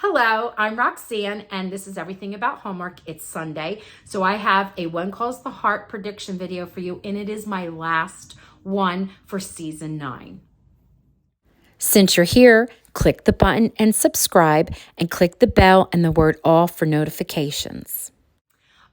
Hello, I'm Roxanne, and this is Everything About Hallmark. It's Sunday, so I have a One Calls the Heart prediction video for you, and it is my last one for season 9. Since you're here, click the button and subscribe, and click the bell and the word all for notifications.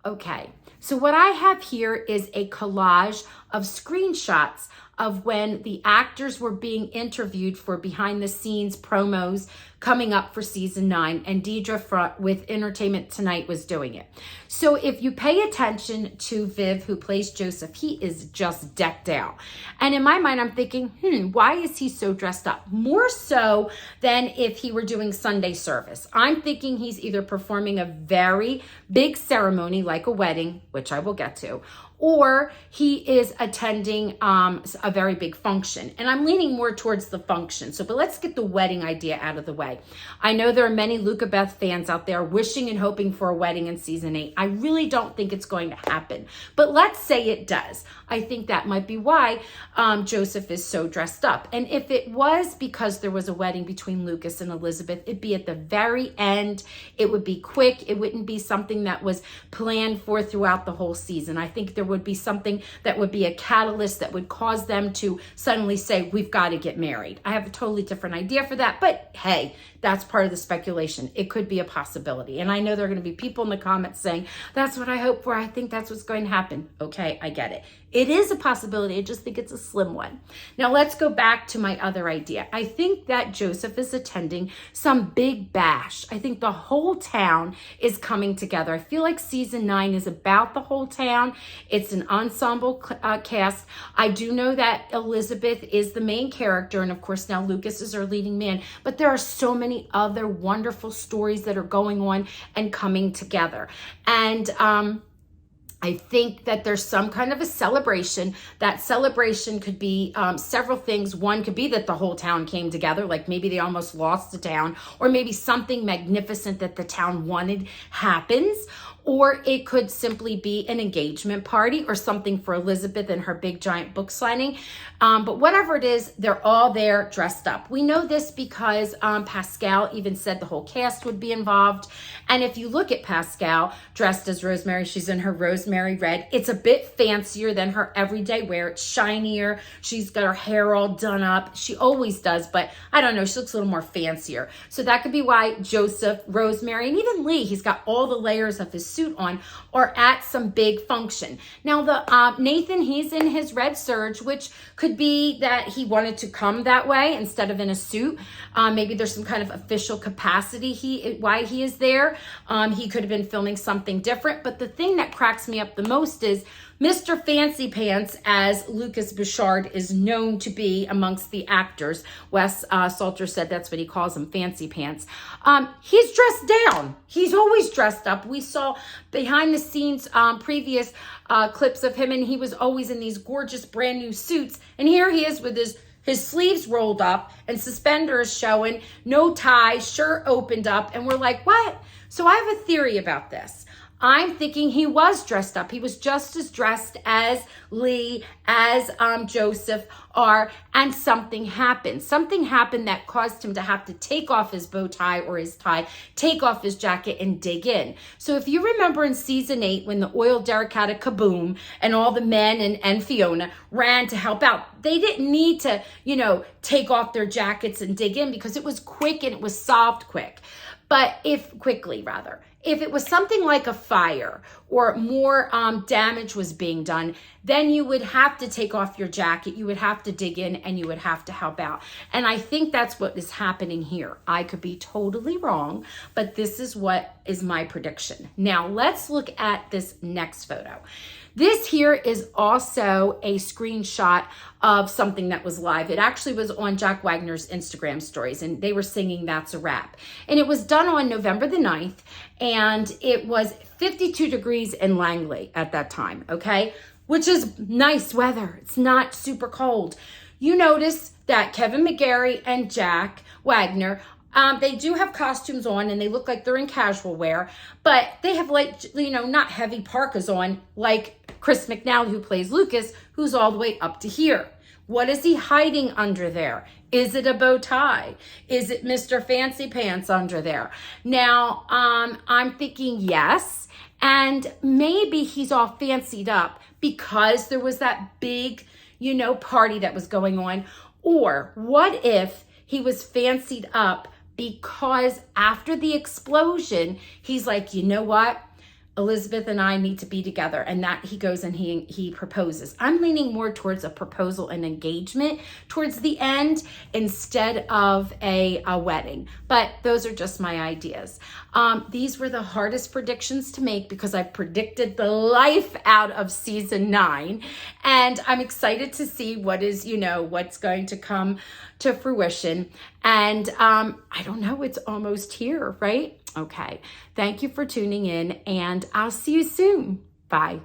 Okay, so what I have here is a collage of screenshots of when the actors were being interviewed for behind the scenes promos coming up for season 9, and Deidre with Entertainment Tonight was doing it. So if you pay attention to Viv, who plays Joseph, he is just decked out. And in my mind, I'm thinking, why is he so dressed up? More so than if he were doing Sunday service. I'm thinking he's either performing a very big ceremony like a wedding, which I will get to, or he is attending a very big function. And I'm leaning more towards the function. But let's get the wedding idea out of the way. I know there are many Luca Beth fans out there wishing and hoping for a wedding in season 8. I really don't think it's going to happen. But let's say it does. I think that might be why Joseph is so dressed up. And if it was because there was a wedding between Lucas and Elizabeth, it'd be at the very end. It would be quick. It wouldn't be something that was planned for throughout the whole season. I think there would be something that would be a catalyst that would cause them to suddenly say, we've got to get married. I have a totally different idea for that, but hey, that's part of the speculation. It could be a possibility. And I know there are going to be people in the comments saying, that's what I hope for. I think that's what's going to happen. Okay, I get it. It is a possibility. I just think it's a slim one. Now let's go back to my other idea. I think that Joseph is attending some big bash. I think the whole town is coming together. I feel like season 9 is about the whole town. It's an ensemble cast. I do know that Elizabeth is the main character, and of course now Lucas is our leading man, but there are so many other wonderful stories that are going on and coming together. And I think that there's some kind of a celebration. That celebration could be several things. One could be that the whole town came together, like maybe they almost lost the town, or maybe something magnificent that the town wanted happens. Or it could simply be an engagement party or something for Elizabeth and her big giant book signing. But whatever it is, they're all there dressed up. We know this because Pascal even said the whole cast would be involved. And if you look at Pascal dressed as Rosemary, she's in her Rosemary red. It's a bit fancier than her everyday wear. It's shinier. She's got her hair all done up. She always does, but I don't know. She looks a little more fancier. So that could be why Joseph, Rosemary, and even Lee, he's got all the layers of his suit on, or at some big function. Now the Nathan, he's in his red serge, which could be that he wanted to come that way instead of in a suit. Maybe there's some kind of official capacity why he is there. He could have been filming something different. But the thing that cracks me up the most is Mr. Fancy Pants, as Lucas Bouchard is known to be amongst the actors. Wes Salter said that's what he calls him, Fancy Pants. He's dressed down. He's always dressed up. We saw behind the scenes previous clips of him, and he was always in these gorgeous brand new suits. And here he is with his sleeves rolled up and suspenders showing, no tie, shirt opened up. And we're like, what? So I have a theory about this. I'm thinking he was dressed up. He was just as dressed as Lee, as Joseph are, and something happened. Something happened that caused him to have to take off his bow tie or his tie, take off his jacket, and dig in. So if you remember in season 8, when the oil derrick had a kaboom and all the men and Fiona ran to help out, they didn't need to, take off their jackets and dig in because it was quick and it was solved quick. But quickly, if it was something like a fire or more damage was being done, then you would have to take off your jacket, you would have to dig in, and you would have to help out. And I think that's what is happening here. I could be totally wrong, but this is what is my prediction. Now, let's look at this next photo. This here is also a screenshot of something that was live. It actually was on Jack Wagner's Instagram stories, and they were singing That's a Wrap. And it was done on November the 9th, and it was 52 degrees in Langley at that time, okay? Which is nice weather. It's not super cold. You notice that Kevin McGarry and Jack Wagner, they do have costumes on and they look like they're in casual wear, but they have not heavy parkas on like Chris McNally, who plays Lucas, who's all the way up to here. What is he hiding under there? Is it a bow tie? Is it Mr. Fancy Pants under there? Now, I'm thinking yes. And maybe he's all fancied up because there was that big, party that was going on. Or what if he was fancied up because after the explosion, he's like, you know what? Elizabeth and I need to be together, and that he goes and he proposes. I'm leaning more towards a proposal and engagement towards the end instead of a wedding. But those are just my ideas. These were the hardest predictions to make because I predicted the life out of season 9, and I'm excited to see what is, what's going to come to fruition. And I don't know, it's almost here, right? Okay. Thank you for tuning in, and I'll see you soon. Bye.